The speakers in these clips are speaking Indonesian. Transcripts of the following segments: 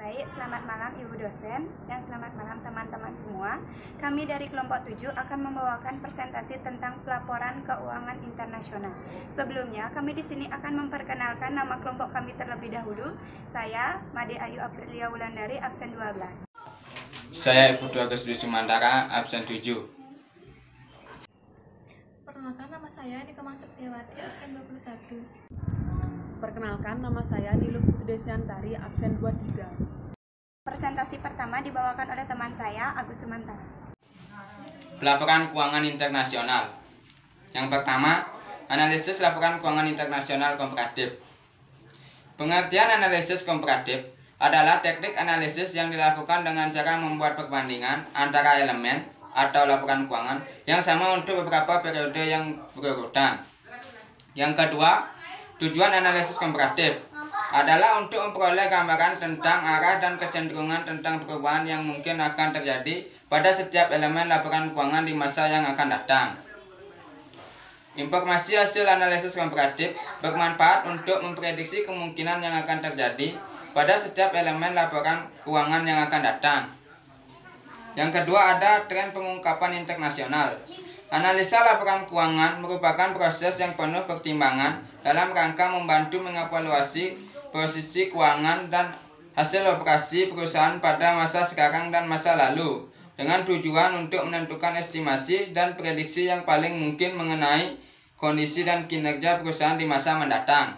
Baik, selamat malam Ibu dosen dan selamat malam teman-teman semua. Kami dari kelompok 7 akan membawakan presentasi tentang pelaporan keuangan internasional. Sebelumnya, kami di sini akan memperkenalkan nama kelompok kami terlebih dahulu. Saya, Made Ayu Aprilia Wulandari, absen 12. Saya Ibu Agus Dwi Sumantara, absen 7. Perkenalkan, nama saya Nikoma Septiawati, absen 21. Perkenalkan, nama saya Nilu Putri Desiantari, absen 23. Presentasi pertama dibawakan oleh teman saya, Agus Sumantara. Pelaporan keuangan internasional. Yang pertama, analisis laporan keuangan internasional komparatif. Pengertian analisis komparatif adalah teknik analisis yang dilakukan dengan cara membuat perbandingan antara elemen atau laporan keuangan yang sama untuk beberapa periode yang berurutan. Yang kedua, tujuan analisis komparatif adalah untuk memperoleh gambaran tentang arah dan kecenderungan tentang perubahan yang mungkin akan terjadi pada setiap elemen laporan keuangan di masa yang akan datang. Informasi hasil analisis komparatif bermanfaat untuk memprediksi kemungkinan yang akan terjadi pada setiap elemen laporan keuangan yang akan datang. Yang kedua, ada tren pengungkapan internasional. Analisa laporan keuangan merupakan proses yang penuh pertimbangan dalam rangka membantu mengevaluasi posisi keuangan dan hasil operasi perusahaan pada masa sekarang dan masa lalu, dengan tujuan untuk menentukan estimasi dan prediksi yang paling mungkin mengenai kondisi dan kinerja perusahaan di masa mendatang.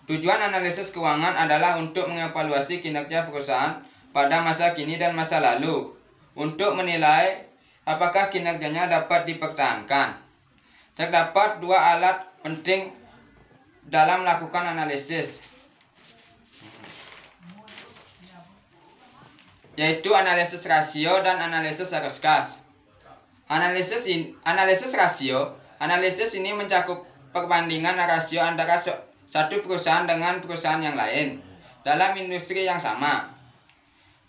Tujuan analisis keuangan adalah untuk mengevaluasi kinerja perusahaan pada masa kini dan masa lalu, untuk menilai apakah kinerjanya dapat dipertahankan. Terdapat dua alat penting dalam melakukan analisis, yaitu analisis rasio dan analisis arus kas. Analisis rasio. Analisis ini mencakup perbandingan rasio antara satu perusahaan dengan perusahaan yang lain dalam industri yang sama.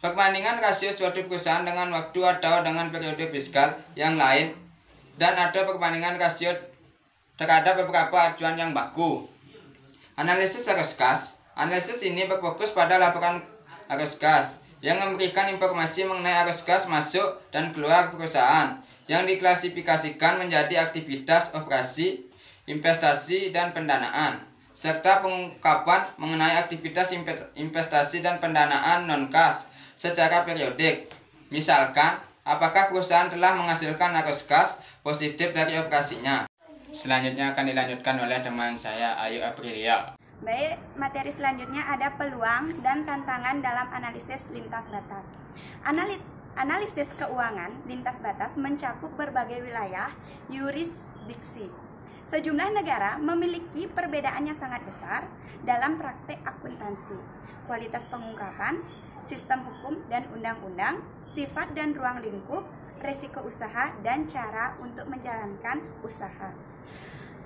Perbandingan rasio suatu perusahaan dengan waktu atau dengan periode fiskal yang lain, dan ada perbandingan rasio terhadap beberapa acuan yang baku. Analisis arus kas. Analisis ini berfokus pada laporan arus kas yang memberikan informasi mengenai arus kas masuk dan keluar perusahaan yang diklasifikasikan menjadi aktivitas operasi, investasi, dan pendanaan, serta pengungkapan mengenai aktivitas investasi dan pendanaan non-kas secara periodik. Misalkan, apakah perusahaan telah menghasilkan arus kas positif dari operasinya. Selanjutnya akan dilanjutkan oleh teman saya, Ayu Aprilia. Baik, materi selanjutnya ada peluang dan tantangan dalam analisis lintas batas. Analisis keuangan lintas batas mencakup berbagai wilayah yurisdiksi. Sejumlah negara memiliki perbedaan yang sangat besar dalam praktek akuntansi, kualitas pengungkapan, sistem hukum dan undang-undang, sifat dan ruang lingkup, resiko usaha, dan cara untuk menjalankan usaha.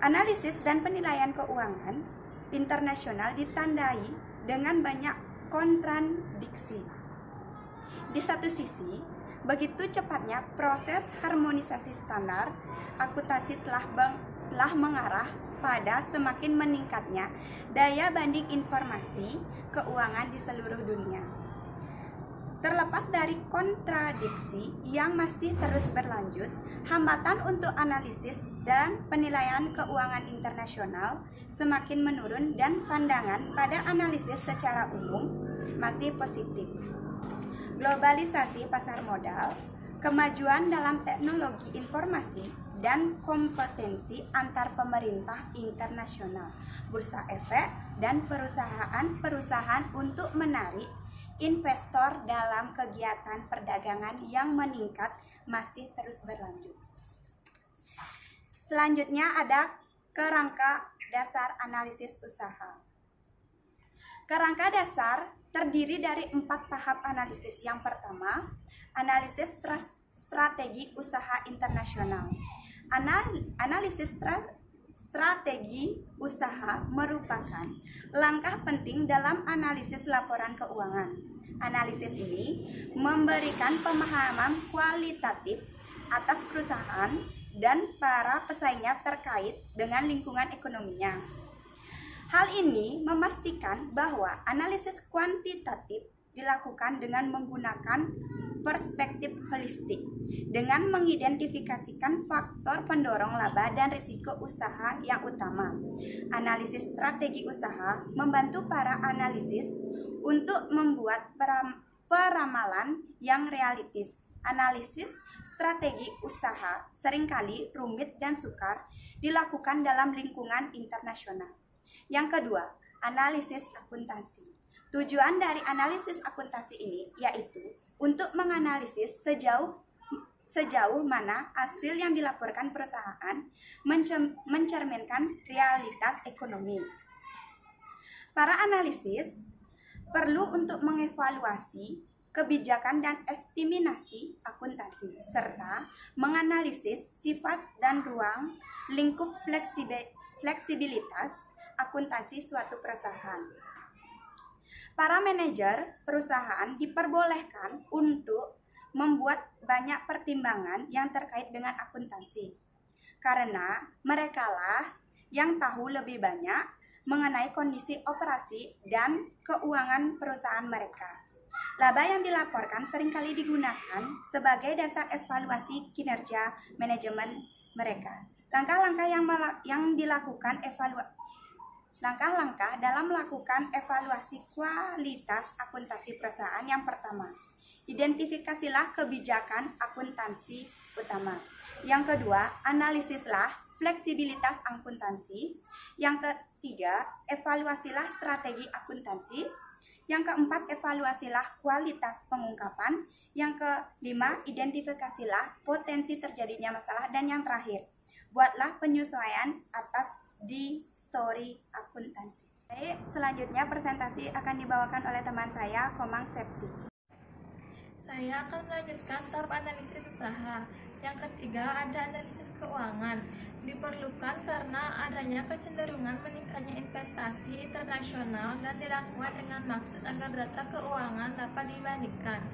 Analisis dan penilaian keuangan internasional ditandai dengan banyak kontradiksi. Di satu sisi, begitu cepatnya proses harmonisasi standar akuntansi telah mengarah pada semakin meningkatnya daya banding informasi keuangan di seluruh dunia. Terlepas dari kontradiksi yang masih terus berlanjut, hambatan untuk analisis dan penilaian keuangan internasional semakin menurun dan pandangan pada analisis secara umum masih positif. Globalisasi pasar modal, kemajuan dalam teknologi informasi, dan kompetensi antar pemerintah internasional, bursa efek, dan perusahaan-perusahaan untuk menarik investor dalam kegiatan perdagangan yang meningkat masih terus berlanjut. Selanjutnya ada kerangka dasar analisis usaha. Kerangka dasar terdiri dari 4 tahap analisis. Yang pertama, analisis strategi usaha internasional. Analisis strategi usaha merupakan langkah penting dalam analisis laporan keuangan. Analisis ini memberikan pemahaman kualitatif atas perusahaan dan para pesaingnya terkait dengan lingkungan ekonominya. Hal ini memastikan bahwa analisis kuantitatif dilakukan dengan menggunakan perspektif holistik dengan mengidentifikasikan faktor pendorong laba dan risiko usaha yang utama. Analisis strategi usaha membantu para analisis untuk membuat peramalan yang realistis. Analisis strategi usaha seringkali rumit dan sukar dilakukan dalam lingkungan internasional. Yang kedua, analisis akuntansi. Tujuan dari analisis akuntansi ini yaitu untuk menganalisis sejauh mana hasil yang dilaporkan perusahaan mencerminkan realitas ekonomi. Para analisis perlu untuk mengevaluasi kebijakan dan estimasi akuntansi serta menganalisis sifat dan ruang lingkup fleksibilitas akuntansi suatu perusahaan. Para manajer perusahaan diperbolehkan untuk membuat banyak pertimbangan yang terkait dengan akuntansi, karena merekalah yang tahu lebih banyak mengenai kondisi operasi dan keuangan perusahaan mereka. Laba yang dilaporkan seringkali digunakan sebagai dasar evaluasi kinerja manajemen mereka. Langkah-langkah dalam melakukan evaluasi kualitas akuntansi perusahaan. Yang pertama, identifikasilah kebijakan akuntansi utama. Yang kedua, analisislah fleksibilitas akuntansi. Yang ketiga, evaluasilah strategi akuntansi. Yang keempat, evaluasilah kualitas pengungkapan. Yang kelima, identifikasilah potensi terjadinya masalah. Dan yang terakhir, buatlah penyesuaian atas di story akuntansi. Baik, selanjutnya presentasi akan dibawakan oleh teman saya, Komang Septi. Saya akan melanjutkan tahap analisis usaha. Yang ketiga ada analisis keuangan. Diperlukan karena adanya kecenderungan meningkatnya investasi internasional dan dilakukan dengan maksud agar data keuangan dapat dibandingkan.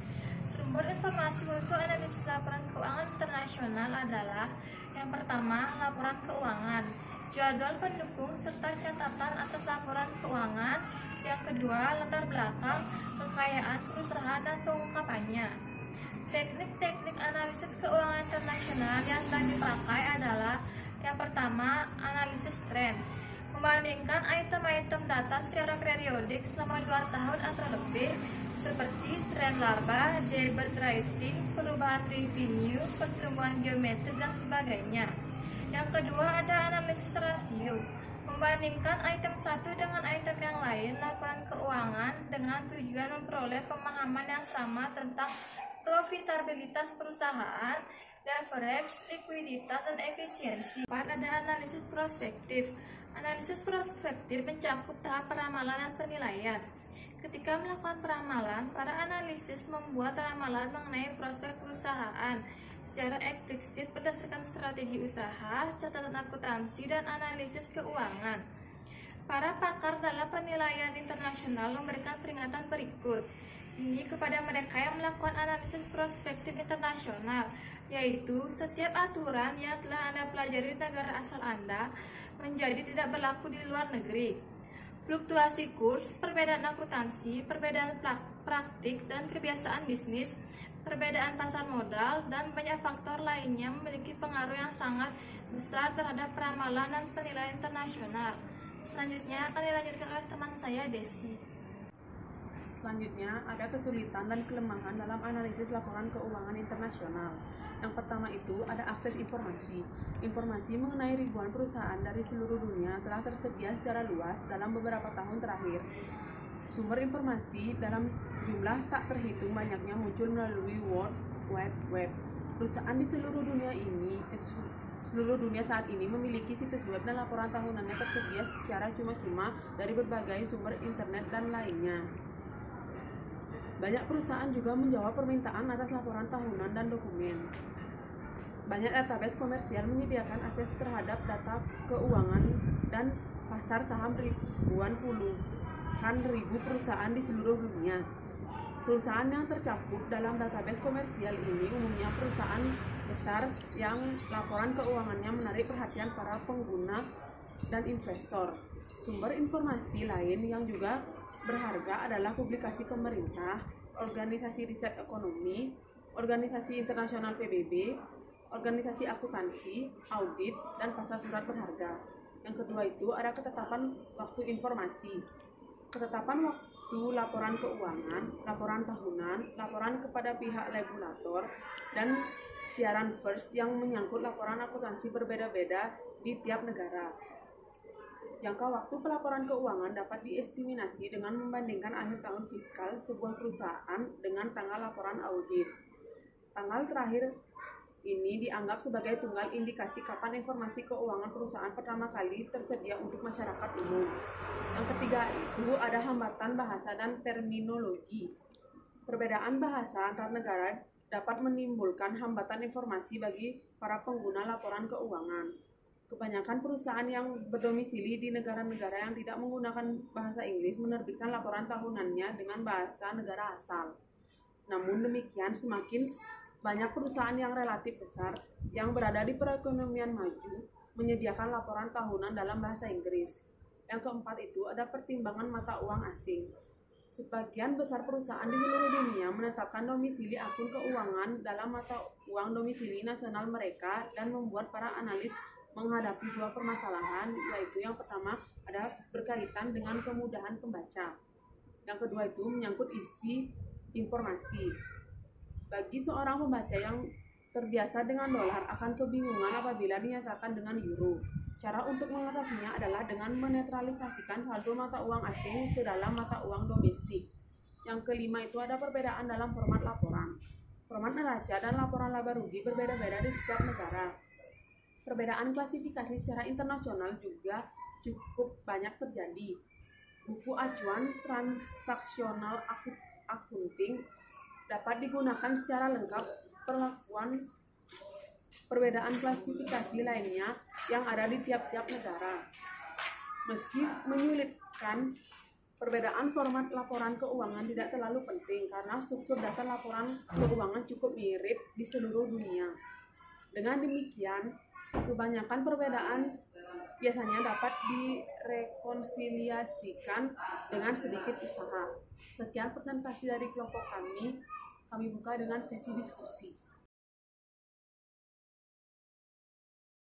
Sumber informasi untuk analisis laporan keuangan internasional adalah yang pertama, laporan keuangan, jadwal pendukung serta catatan atas laporan keuangan. Yang kedua, latar belakang, kekayaan perusahaan dan pengungkapannya. Teknik-teknik analisis keuangan internasional yang telah dipakai adalah yang pertama, analisis tren, membandingkan item-item data secara periodik selama 2 tahun atau lebih, seperti tren laba, debit rating, perubahan revenue, pertumbuhan geometri, dan sebagainya. Yang kedua ada analisis rasio, membandingkan item satu dengan item yang lain laporan keuangan dengan tujuan memperoleh pemahaman yang sama tentang profitabilitas perusahaan, leverage, likuiditas, dan efisiensi. Ada analisis prospektif. Analisis prospektif mencakup tahap peramalan dan penilaian. Ketika melakukan peramalan, para analisis membuat ramalan mengenai prospek perusahaan secara eksplisit berdasarkan strategi usaha, catatan akuntansi, dan analisis keuangan. Para pakar dalam penilaian internasional memberikan peringatan berikut ini kepada mereka yang melakukan analisis prospektif internasional, yaitu setiap aturan yang telah Anda pelajari di negara asal Anda menjadi tidak berlaku di luar negeri. Fluktuasi kurs, perbedaan akuntansi, perbedaan praktik dan kebiasaan bisnis, perbedaan pasar modal, dan banyak faktor lainnya memiliki pengaruh yang sangat besar terhadap peramalan dan penilaian internasional. Selanjutnya akan dilanjutkan oleh teman saya, Desi. Selanjutnya ada kesulitan dan kelemahan dalam analisis laporan keuangan internasional. Yang pertama itu ada akses informasi. Informasi mengenai ribuan perusahaan dari seluruh dunia telah tersedia secara luas dalam beberapa tahun terakhir. Sumber informasi dalam jumlah tak terhitung banyaknya muncul melalui World Wide Web. Perusahaan di seluruh dunia saat ini memiliki situs web dan laporan tahunannya tersedia secara cuma-cuma dari berbagai sumber internet dan lainnya. Banyak perusahaan juga menjawab permintaan atas laporan tahunan dan dokumen. Banyak database komersial menyediakan akses terhadap data keuangan dan pasar saham puluhan ribu perusahaan di seluruh dunia. Perusahaan yang tercakup dalam database komersial ini umumnya perusahaan besar yang laporan keuangannya menarik perhatian para pengguna dan investor. Sumber informasi lain yang juga berharga adalah publikasi pemerintah, organisasi riset ekonomi, organisasi internasional PBB, organisasi akuntansi, audit, dan pasar surat berharga. Yang kedua itu ada ketetapan waktu informasi. Ketetapan waktu laporan keuangan, laporan tahunan, laporan kepada pihak regulator, dan siaran pers yang menyangkut laporan akuntansi berbeda-beda di tiap negara. Jangka waktu pelaporan keuangan dapat diestimasi dengan membandingkan akhir tahun fiskal sebuah perusahaan dengan tanggal laporan audit. Tanggal terakhir ini dianggap sebagai tunggal indikasi kapan informasi keuangan perusahaan pertama kali tersedia untuk masyarakat umum. Yang ketiga itu ada hambatan bahasa dan terminologi. Perbedaan bahasa antar negara dapat menimbulkan hambatan informasi bagi para pengguna laporan keuangan. Kebanyakan perusahaan yang berdomisili di negara-negara yang tidak menggunakan bahasa Inggris menerbitkan laporan tahunannya dengan bahasa negara asal. Namun demikian, semakin banyak perusahaan yang relatif besar yang berada di perekonomian maju menyediakan laporan tahunan dalam bahasa Inggris. Yang keempat itu ada pertimbangan mata uang asing. Sebagian besar perusahaan di seluruh dunia menetapkan domisili akun keuangan dalam mata uang domisili nasional mereka dan membuat para analis menghadapi dua permasalahan, yaitu yang pertama ada berkaitan dengan kemudahan pembaca. Yang kedua itu menyangkut isi informasi. Bagi seorang pembaca yang terbiasa dengan dolar akan kebingungan apabila dinyatakan dengan euro. Cara untuk mengatasinya adalah dengan menetralisasikan saldo mata uang asing ke dalam mata uang domestik. Yang kelima itu ada perbedaan dalam format laporan. Format neraca dan laporan laba rugi berbeda-beda di setiap negara. Perbedaan klasifikasi secara internasional juga cukup banyak terjadi. Buku acuan transaksional accounting dapat digunakan secara lengkap. Perbedaan klasifikasi lainnya yang ada di tiap-tiap negara. Meski menyulitkan, perbedaan format laporan keuangan tidak terlalu penting karena struktur dasar laporan keuangan cukup mirip di seluruh dunia. Dengan demikian, kebanyakan perbedaan biasanya dapat direkonsiliasikan dengan sedikit usaha. Sekian presentasi dari kelompok kami buka dengan sesi diskusi.